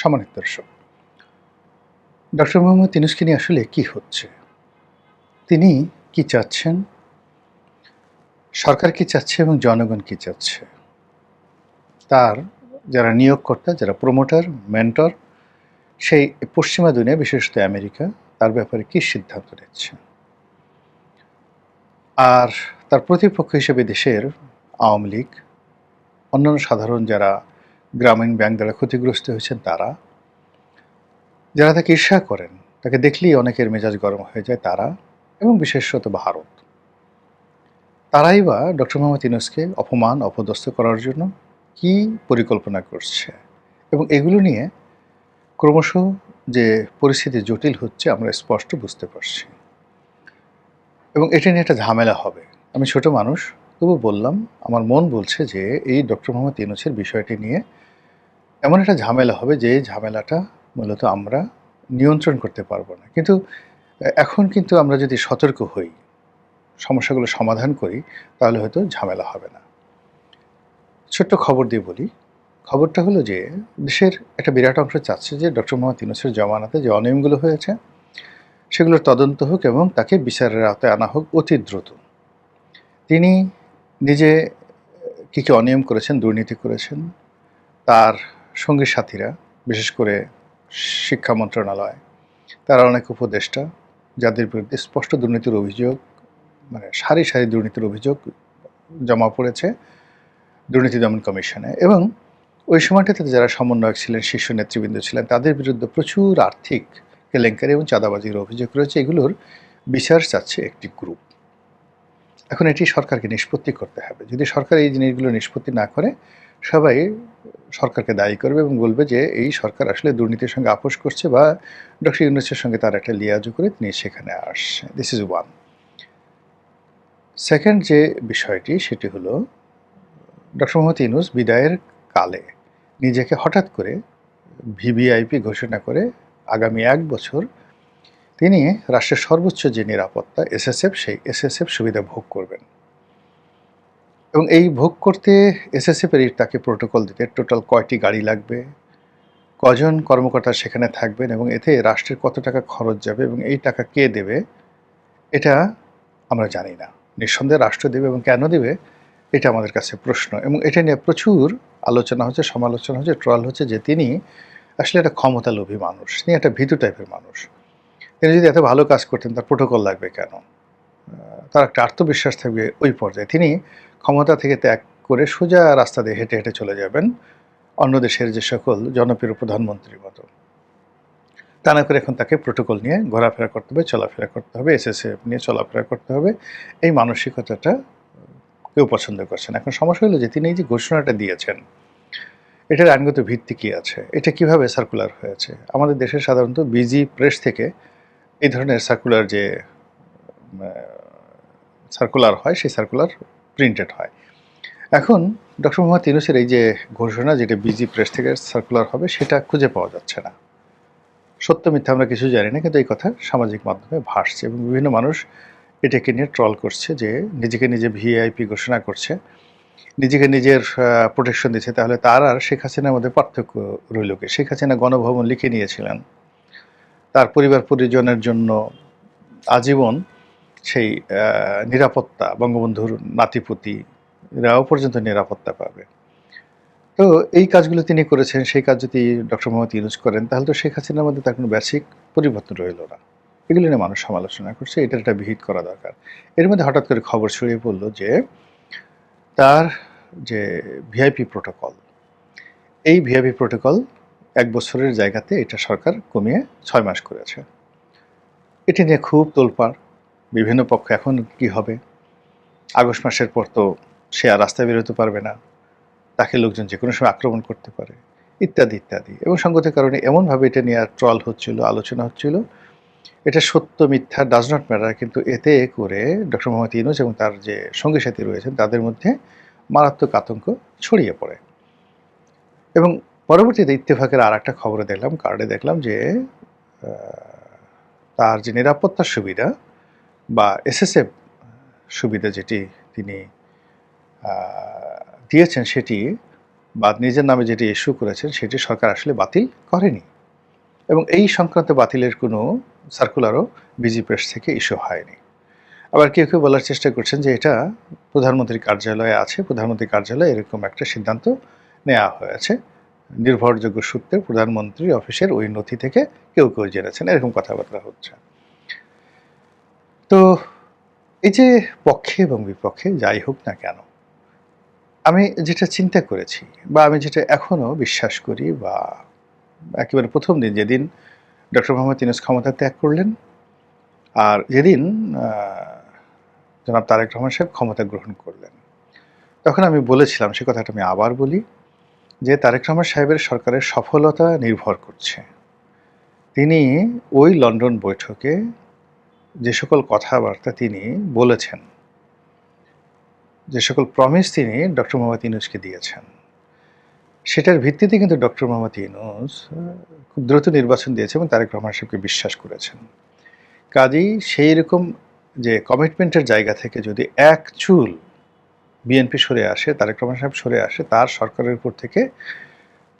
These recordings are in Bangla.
সম্মানিত দর্শক, ডক্টর মোহাম্মদ ইউনূসকে নিয়ে আসলে কি হচ্ছে? তিনি কি চাচ্ছেন? সরকার কি চাচ্ছে এবং জনগণ কি চাচ্ছে? তার যারা নিয়োগকর্তা, যারা প্রমোটার, মেন্টর, সেই পশ্চিমা দুনিয়া, বিশেষত আমেরিকা, তার ব্যাপারে কি সিদ্ধান্ত নিচ্ছে? আর তার প্রতিপক্ষ হিসেবে দেশের আওয়ামী লীগ, অন্যান্য সাধারণ যারা গ্রামীণ ব্যাংক দ্বারা ক্ষতিগ্রস্ত হয়েছেন তারা, যারা তাকে ঈর্ষা করেন, তাকে দেখলেই অনেকের মেজাজ গরম হয়ে যায় তারা, এবং বিশেষত ভারত। তারাই বা ডক্টর মোহাম্মদ ইউনূসকে অপমান, অপদস্থ করার জন্য কি পরিকল্পনা করছে, এবং এগুলো নিয়ে ক্রমশ যে পরিস্থিতি জটিল হচ্ছে আমরা স্পষ্ট বুঝতে পারছি, এবং এটা নিয়ে একটা ঝামেলা হবে। আমি ছোট মানুষ, তবু বললাম, আমার মন বলছে যে এই ডক্টর মোহাম্মদ ইউনূসের বিষয়টি নিয়ে এমন একটা ঝামেলা হবে যে ঝামেলাটা মূলত আমরা নিয়ন্ত্রণ করতে পারবো না। কিন্তু এখন কিন্তু আমরা যদি সতর্ক হই, সমস্যাগুলো সমাধান করি, তাহলে হয়তো ঝামেলা হবে না। ছোট্ট খবর দিয়ে বলি। খবরটা হলো যে দেশের একটা বিরাট অংশ চাচ্ছে যে ডক্টর মোহাম্মদ ইউনূসের জমানাতে যে অনিয়মগুলো হয়েছে সেগুলোর তদন্ত হোক এবং তাকে বিচারের আওতায় আনা হোক অতি দ্রুত। তিনি নিজে কী কী অনিয়ম করেছেন, দুর্নীতি করেছেন, তার সঙ্গী সাথীরা, বিশেষ করে শিক্ষা মন্ত্রণালয়, তারা অনেক উপদেষ্টা, যাদের বিরুদ্ধে স্পষ্ট দুর্নীতির অভিযোগ, মানে সারি সারি দুর্নীতির অভিযোগ জমা পড়েছে দুর্নীতি দমন কমিশনে, এবং ওই সময়টাতে যারা সমন্বয়ক ছিলেন, শীর্ষ নেতৃবৃন্দ ছিলেন, তাদের বিরুদ্ধে প্রচুর আর্থিক কেলেঙ্কারি এবং চাঁদাবাজির অভিযোগ রয়েছে। এগুলোর বিচার চাচ্ছে একটি গ্রুপ। এখন এটি সরকারকে নিষ্পত্তি করতে হবে। যদি সরকার এই জিনিসগুলো নিষ্পত্তি না করে, সবাই সরকারকে দায়ী করবে এবং বলবে যে এই সরকার আসলে দুর্নীতির সঙ্গে আপোষ করছে, বা ডক্টর ইউনূসের সঙ্গে তার একটা লিয়াজু করে তিনি সেখানে আসছে। This is one. সেকেন্ড যে বিষয়টি, সেটি হলো ডক্টর মোহাম্মদ ইউনূস বিদায়ের কালে নিজেকে হঠাৎ করে ভিভিআইপি ঘোষণা করে আগামী ১ বছর তিনি রাষ্ট্রের সর্বোচ্চ যে নিরাপত্তা এসএসএফ, সেই এসএসএফ সুবিধা ভোগ করবেন, এবং এই ভোগ করতে এসএসএফের তাকে প্রোটোকল দিতে টোটাল কয়টি গাড়ি লাগবে, কজন কর্মকর্তা সেখানে থাকবেন, এবং এতে রাষ্ট্রের কত টাকা খরচ যাবে এবং এই টাকা কে দেবে, এটা আমরা জানি না। নিঃসন্দেহে রাষ্ট্র দেবে, এবং কেন দেবে এটা আমাদের কাছে প্রশ্ন। এবং এটা নিয়ে প্রচুর আলোচনা হচ্ছে, সমালোচনা হচ্ছে, ট্রল হচ্ছে যে তিনি আসলে একটা ক্ষমতালোভী মানুষ, তিনি একটা ভীতু টাইপের মানুষ। তিনি যদি এত ভালো কাজ করতেন তার প্রোটোকল লাগবে কেন? তার একটা আত্মবিশ্বাস থাকবে ওই পর্যায়ে। তিনি ক্ষমতা থেকে ত্যাগ করে সোজা রাস্তা দিয়ে হেঁটে হেঁটে চলে যাবেন অন্য দেশের যে সকল জনপ্রিয় প্রধানমন্ত্রীর মতো। তা না করে এখন তাকে প্রোটোকল নিয়ে ঘোরাফেরা করতে হবে, চলাফেরা করতে হবে, এসএসএফ নিয়ে চলাফেরা করতে হবে। এই মানসিকতাটা কেউ পছন্দ করছে না। এখন সমস্যা হলো যে তিনি এই যে ঘোষণাটা দিয়েছেন, এটার আইনগত ভিত্তি কী আছে? এটা কিভাবে সার্কুলার হয়েছে? আমাদের দেশে সাধারণত বিজি প্রেস থেকে এই ধরনের সার্কুলার যে সার্কুলার হয়, সেই সার্কুলার প্রিন্টেড হয়। এখন ডক্টর মোহাম্মদ ইউনূসের এই যে ঘোষণা, যেটা বিজি প্রেস থেকে সার্কুলার হবে, সেটা খুঁজে পাওয়া যাচ্ছে না। সত্য মিথ্যা আমরা কিছু জানি না, কিন্তু এই কথা সামাজিক মাধ্যমে ভাসছে এবং বিভিন্ন মানুষ এটাকে নিয়ে ট্রল করছে যে নিজেকে নিজে ভিআইপি ঘোষণা করছে, নিজেকে নিজের প্রোটেকশন দিচ্ছে। তাহলে তার আর শেখ হাসিনার মধ্যে পার্থক্য রইল কি? শেখ হাসিনা গণভবন লিখে নিয়েছিলেন, তার পরিবার পরিজনের জন্য আজীবন সেই নিরাপত্তা, বঙ্গবন্ধুর নাতিপুতিরাও পর্যন্ত নিরাপত্তা পাবে। তো এই কাজগুলো তিনি করেছেন, সেই কাজ যদি ডক্টর মোহাম্মদ ইউনূস করেন, তাহলে তো শেখ হাসিনার মধ্যে তার কোনো বেসিক পরিবর্তন রইল না। এগুলো নিয়ে মানুষ সমালোচনা করছে, এটার একটা বিহিত করা দরকার। এর মধ্যে হঠাৎ করে খবর ছড়িয়ে পড়ল যে তার যে ভিআইপি প্রোটোকল, এই ভিআইপি প্রোটোকল ১ বছরের জায়গাতে এটা সরকার কমিয়ে ৬ মাস করেছে। এটি নিয়ে খুব তোলপাড়, বিভিন্ন পক্ষ। এখন কি হবে? আগস্ট মাসের পর তো সে আর রাস্তায় বেরোতে পারবে না, তাকে লোকজন যে কোনো সময় আক্রমণ করতে পারে, ইত্যাদি ইত্যাদি। এবং সঙ্গতির কারণে এমনভাবে এটা নিয়ে ট্রল হচ্ছিল, আলোচনা হচ্ছিল, এটা সত্য মিথ্যা ডাজ নট ম্যাটার, কিন্তু এতে করে ডক্টর মোহাম্মদ ইউনূস এবং তার যে সঙ্গী সাথী রয়েছেন তাদের মধ্যে মারাত্মক আতঙ্ক ছড়িয়ে পড়ে। এবং পরবর্তীতে ইত্তেফাকের আর একটা খবরে দেখলাম, কার্ডে দেখলাম যে তার যে নিরাপত্তার সুবিধা বা এসএসএফ সুবিধা যেটি তিনি দিয়েছেন, সেটি বা নিজের নামে যেটি ইস্যু করেছেন সেটি সরকার আসলে বাতিল করেনি, এবং এই সংক্রান্ত বাতিলের কোনো সার্কুলারও বিজি প্রেস থেকে ইস্যু হয়নি। আবার কেউ কেউ বলার চেষ্টা করছেন যে এটা প্রধানমন্ত্রীর কার্যালয়ে আছে, প্রধানমন্ত্রীর কার্যালয়ে এরকম একটা সিদ্ধান্ত নেওয়া হয়েছে, নির্ভরযোগ্য সূত্রে প্রধানমন্ত্রীর অফিসের ওই নথি থেকে কেউ কেউ জেনেছেন, এরকম কথাবার্তা হচ্ছে। তো এই যে পক্ষে এবং বিপক্ষে যাই হোক না কেন, আমি যেটা চিন্তা করেছি বা আমি যেটা এখনো বিশ্বাস করি, বা একেবারে প্রথম দিন যেদিন ডক্টর মোহাম্মদ ইউনূস ক্ষমতা ত্যাগ করলেন আর যেদিন জনাব তারেক রহমান সাহেব ক্ষমতা গ্রহণ করলেন, তখন আমি বলেছিলাম, সে কথাটা আমি আবার বলি, যে তারেক রহমান সাহেবের সরকারের সফলতা নির্ভর করছে তিনি ওই লন্ডন বৈঠকে যে সকল কথাবার্তা তিনি বলেছেন, যে সকল প্রমিস তিনি ডক্টর মোহাম্মদ ইউনূসকে দিয়েছেন, সেটার ভিত্তিতে কিন্তু ডক্টর মোহাম্মদ ইউনূস খুব দ্রুত নির্বাচন দিয়েছে এবং তারেক রহমান সাহেবকে বিশ্বাস করেছেন। কাজেই সেই রকম যে কমিটমেন্টের জায়গা থেকে যদি এক চুল বিএনপি সরে আসে, তারেক রহমান সাহেব সরে আসে, তার সরকারের উপর থেকে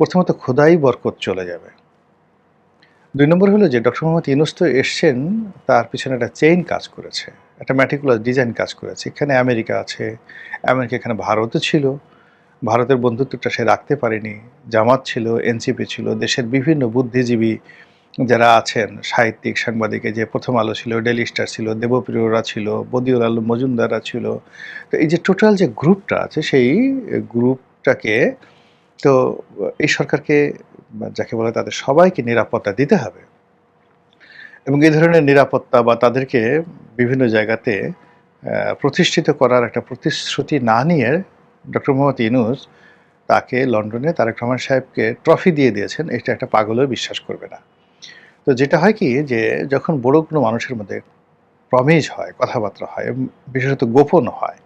প্রথমত খোদাই বরকত চলে যাবে। ২ নম্বর হলো যে ডক্টর মোহাম্মদ ইউনূস তো এসছেন, তার পিছনে একটা চেইন কাজ করেছে, একটা ম্যাটিকুলাস ডিজাইন কাজ করেছে। এখানে আমেরিকা আছে, এমনকি এখানে ভারতও ছিল, ভারতের বন্ধুত্বটা সে রাখতে পারেনি। জামাত ছিল, এনসিপি ছিল, দেশের বিভিন্ন বুদ্ধিজীবী যারা আছেন, সাহিত্যিক, সাংবাদিক, যে প্রথম আলো ছিল, ডেইলি স্টার ছিল, দেবপ্রিয়রা ছিল, বদিউল আলম মজুমদাররা ছিল। তো এই যে টোটাল যে গ্রুপটা আছে, সেই গ্রুপটাকে তো এই সরকারকে, যাকে বলে, তাদের সবাইকে নিরাপত্তা দিতে হবে, এবং এই ধরনের নিরাপত্তা বা তাদেরকে বিভিন্ন জায়গাতে প্রতিষ্ঠিত করার একটা প্রতিশ্রুতি না নিয়ে ডক্টর মোহাম্মদ ইউনূস তাকে লন্ডনে তারেক রহমান সাহেবকে ট্রফি দিয়ে দিয়েছেন, এটা একটা পাগলও বিশ্বাস করবে না। তো যেটা হয় কি, যে যখন বড় কোনো মানুষের মধ্যে প্রমিজ হয়, কথাবার্তা হয়, বিশেষত গোপন হয়,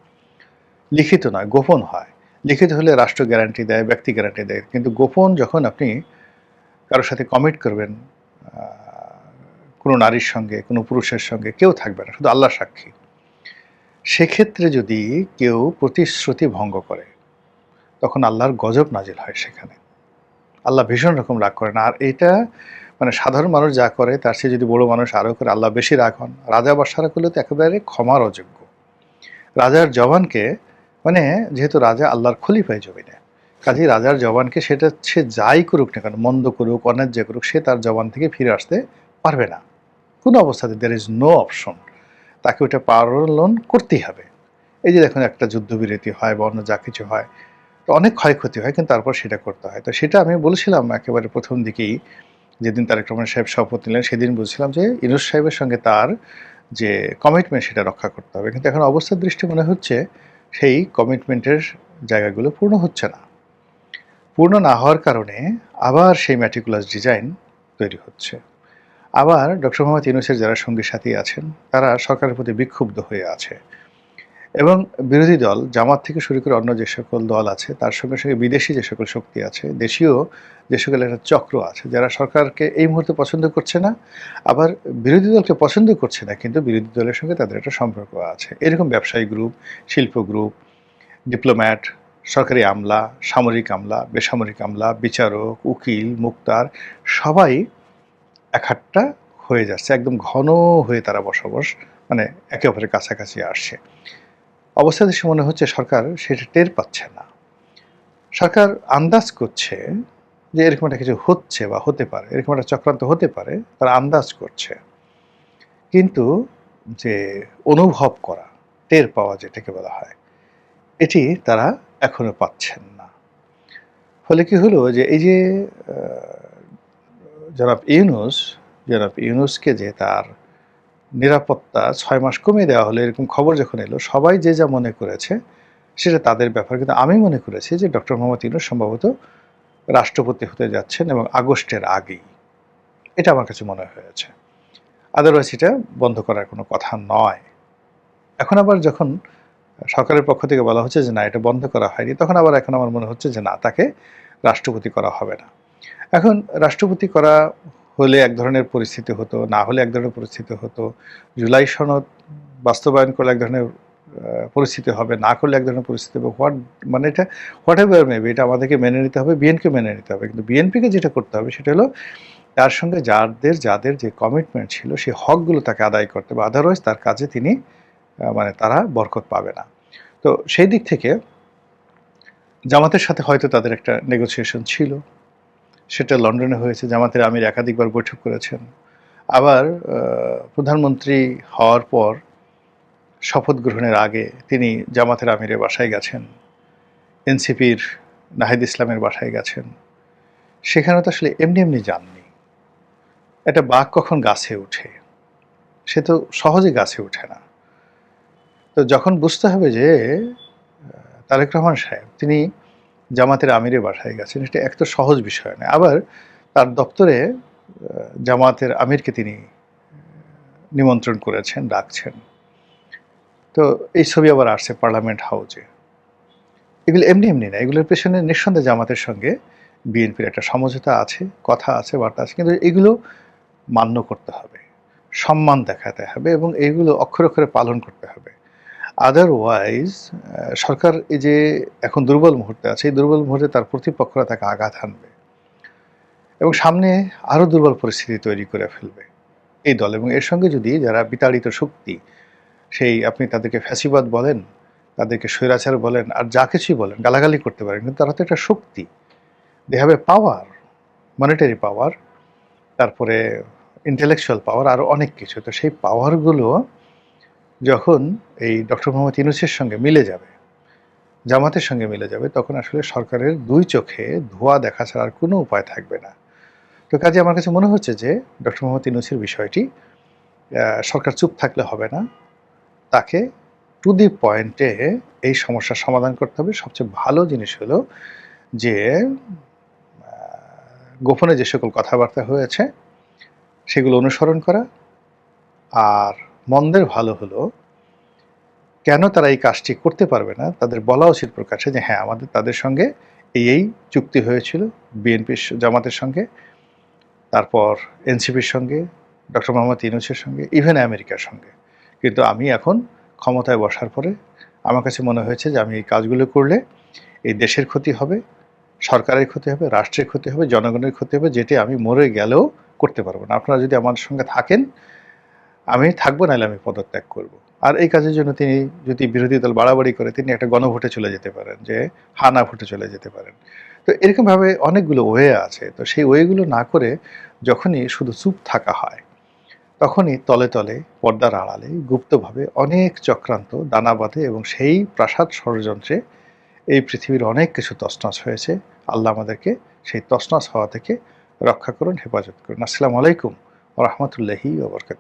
লিখিত নয়, গোপন হয়। লিখিত হলে রাষ্ট্র গ্যারান্টি দেয়, ব্যক্তি গ্যারান্টি দেয়, কিন্তু গোপন যখন আপনি কারোর সাথে কমিট করবেন, কোনো নারীর সঙ্গে, কোনো পুরুষের সঙ্গে, কেউ থাকবে না, শুধু আল্লাহ সাক্ষী। সেক্ষেত্রে যদি কেউ প্রতিশ্রুতি ভঙ্গ করে, তখন আল্লাহর গজব নাজিল হয় সেখানে। আল্লাহ ভীষণ রকম রাগ করেন। আর এটা মানে সাধারণ মানুষ যা করে তার চেয়ে যদি বড় মানুষ আরও করে, আল্লাহ বেশি রাগ হন। রাজা বাদশারা করলে তো একেবারে ক্ষমার অযোগ্য। রাজার জবানকে, মানে যেহেতু রাজা আল্লাহর খলিফায় জমিনে, কাজেই রাজার জবানকে সেটা সে যাই করুক না কেন, মন্দ করুক, অন্যায্য করুক, সে তার জবান থেকে ফিরে আসতে পারবে না কোনো অবস্থাতে। দেয়ার ইজ নো অপশন, তাকে ওটা পালন করতেই হবে। এই যে দেখুন, একটা যুদ্ধবিরতি হয় বা অন্য যা কিছু হয়, তো অনেক ক্ষয়ক্ষতি হয়, কিন্তু তারপর সেটা করতে হয়। তো সেটা আমি বলেছিলাম একেবারে প্রথম দিকেই, যেদিন তারেক রহমান সাহেব শপথ নিলেন, সেদিন বলছিলাম যে ইউনূস সাহেবের সঙ্গে তার যে কমিটমেন্ট সেটা রক্ষা করতে হবে। কিন্তু এখন অবস্থার দৃষ্টি মনে হচ্ছে সেই কমিটমেন্টের জায়গাগুলো পূর্ণ হচ্ছে না। পূর্ণ না হওয়ার কারণে আবার সেই ম্যাটিকুলাস ডিজাইন তৈরি হচ্ছে। আবার ডক্টর মোহাম্মদ ইউনূসের যারা সঙ্গী সাথী আছেন, তারা সরকারের প্রতি বিক্ষুব্ধ হয়ে আছে, এবং বিরোধী দল জামাত থেকে শুরু করে অন্য যে সকল দল আছে, তার সঙ্গে সঙ্গে বিদেশি যে সকল শক্তি আছে, দেশীয় যে সকল একটা চক্র আছে, যারা সরকারকে এই মুহূর্তে পছন্দ করছে না, আবার বিরোধী দলকে পছন্দ করছে না, কিন্তু বিরোধী দলের সঙ্গে তাদের একটা সম্পর্ক আছে। এরকম ব্যবসায়ী গ্রুপ, শিল্প গ্রুপ, ডিপ্লোম্যাট, সরকারি আমলা, সামরিক আমলা, বেসামরিক আমলা, বিচারক, উকিল, মুক্তার, সবাই একহাট্টা হয়ে যাচ্ছে, একদম ঘন হয়ে তারা বসবাস, মানে একে অপরের কাছাকাছি আসছে। অবস্থা দেশে মনে হচ্ছে সরকার সেটা টের পাচ্ছে না। সরকার আন্দাজ করছে যে এরকম একটা কিছু হচ্ছে বা হতে পারে, এরকম একটা চক্রান্ত হতে পারে, তারা আন্দাজ করছে, কিন্তু যে অনুভব করা, টের পাওয়া যেটাকে বলা হয়, এটি তারা এখনো পাচ্ছেন না। ফলে কি হলো, যে এই যে জনাব ইউনূসকে যে তার নিরাপত্তা ৬ মাস কমিয়ে দেওয়া হলো, এরকম খবর যখন এলো, সবাই যে যা মনে করেছে সেটা তাদের ব্যাপার। কিন্তু আমি মনে করেছি যে ডক্টর মোহাম্মদ ইউনূস সম্ভবত রাষ্ট্রপতি হতে যাচ্ছেন, এবং আগস্টের আগেই, এটা আমার কাছে মনে হয়েছে। আদারওয়াইজ এটা বন্ধ করার কোনো কথা নয়। এখন আবার যখন সরকারের পক্ষ থেকে বলা হচ্ছে যে না, এটা বন্ধ করা হয়নি, তখন আবার এখন আমার মনে হচ্ছে যে না, তাকে রাষ্ট্রপতি করা হবে না। এখন রাষ্ট্রপতি করা হলে এক ধরনের পরিস্থিতি হতো, না হলে এক ধরনের পরিস্থিতি হতো। জুলাই সনদ বাস্তবায়ন করলে এক ধরনের পরিস্থিতি হবে, না করলে এক ধরনের পরিস্থিতি হবে, মানে এটা হোয়াট এভার মেবি, এটা আমাদেরকে মেনে নিতে হবে, বিএনপিকে মেনে নিতে হবে। কিন্তু বিএনপিকে যেটা করতে হবে সেটা হলো তার সঙ্গে যাদের যে কমিটমেন্ট ছিল সেই হকগুলো তাকে আদায় করতে হবে, আদারওয়াইজ তার কাজে তিনি মানে তারা বরকত পাবে না। তো সেই দিক থেকে জামাতের সাথে হয়তো তাদের একটা নেগোসিয়েশন ছিল, সেটা লন্ডনে হয়েছে। জামাতের আমির একাধিকবার বৈঠক করেছেন। আবার প্রধানমন্ত্রী হওয়ার পর শপথ গ্রহণের আগে তিনি জামাতের আমিরের বাসায় গেছেন, এনসিপির নাহিদ ইসলামের বাসায় গেছেন। সেখানে তো আসলে এমনি এমনি যাননি। একটা বাঘ কখন গাছে ওঠে, সে তো সহজে গাছে ওঠে না। তো যখন বুঝতে হবে যে তারেক রহমান সাহেব তিনি জামাতের আমিরের বাসায় গেছেন, এটা এক তো সহজ বিষয় নয়। আবার তার দপ্তরে জামাতের আমিরকে তিনি নিমন্ত্রণ করেছেন, ডাকছেন। তো এই ছবি আবার আসছে পার্লামেন্ট হাউসে। এগুলো এমনি এমনি না, এগুলোর পেছনে নিঃসন্দেহে জামাতের সঙ্গে বিএনপির একটা সমঝোতা আছে, কথা আছে, বার্তা আছে। কিন্তু এগুলো মান্য করতে হবে, সম্মান দেখাতে হবে এবং এইগুলো অক্ষরে অক্ষরে পালন করতে হবে। আদারওয়াইজ সরকার এই যে এখন দুর্বল মুহূর্তে আছে, এই দুর্বল মুহূর্তে তার প্রতিপক্ষরা তাকে আঘাত হানবে এবং সামনে আরও দুর্বল পরিস্থিতি তৈরি করে ফেলবে এই দল। এবং এর সঙ্গে যদি যারা বিতাড়িত শক্তি, সেই আপনি তাদেরকে ফ্যাসিবাদ বলেন, তাদেরকে স্বৈরাচার বলেন, আর যা কিছুই বলেন, গালাগালি করতে পারেন, কিন্তু তারা তো একটা শক্তি, they have a power, monetary পাওয়ার, তারপরে ইন্টেলেকচুয়াল পাওয়ার, আরও অনেক কিছু। তো সেই পাওয়ারগুলো যখন এই ডক্টর মোহাম্মদ ইউনূসের সঙ্গে মিলে যাবে, জামাতের সঙ্গে মিলে যাবে, তখন আসলে সরকারের দুই চোখে ধোঁয়া দেখা ছাড়া আর কোনো উপায় থাকবে না। তো কাজে আমার কাছে মনে হচ্ছে যে ডক্টর মোহাম্মদ ইউনূসের বিষয়টি সরকার চুপ থাকলে হবে না, তাকে টু দি পয়েন্টে এই সমস্যার সমাধান করতে হবে। সবচেয়ে ভালো জিনিস হলো যে গোপনে যে সকল কথাবার্তা হয়েছে সেগুলো অনুসরণ করা। আর মন্দের ভালো হলো কেন তারা এই কাজটি করতে পারবে না, তাদের বলা উচিত প্রকাশ্যে যে হ্যাঁ, আমাদের তাদের সঙ্গে এই চুক্তি হয়েছিল, বিএনপির জামাতের সঙ্গে, তারপর এনসিপির সঙ্গে, ডক্টর মোহাম্মদ ইউনূসের সঙ্গে, ইভেন আমেরিকার সঙ্গে। কিন্তু আমি এখন ক্ষমতায় বসার পরে আমার কাছে মনে হয়েছে যে আমি এই কাজগুলো করলে এই দেশের ক্ষতি হবে, সরকারের ক্ষতি হবে, রাষ্ট্রের ক্ষতি হবে, জনগণের ক্ষতি হবে, যেটি আমি মরে গেলেও করতে পারবো না। আপনারা যদি আমার সঙ্গে থাকেন আমি থাকবো, নাহলে আমি পদত্যাগ করব। আর এই কাজের জন্য তিনি যদি বিরোধী দল বাড়াবাড়ি করে, তিনি একটা গণভোটে চলে যেতে পারেন, যে হানা ভোটে চলে যেতে পারেন। তো এরকমভাবে অনেকগুলো ওয়ে আছে। তো সেই ওয়েগুলো না করে যখনই শুধু চুপ থাকা হয়, তখনই তলে তলে পর্দার আড়ালে গুপ্তভাবে অনেক চক্রান্ত দানা বাঁধে এবং সেই প্রাসাদ ষড়যন্ত্রে এই পৃথিবীর অনেক কিছু তছনছ হয়েছে। আল্লাহ আমাদেরকে সেই তছনছ হওয়া থেকে রক্ষা করুন, হেফাজত করুন। আসসালামু আলাইকুম ওয়া রাহমাতুল্লাহি ওয়া বারাকাতুহু।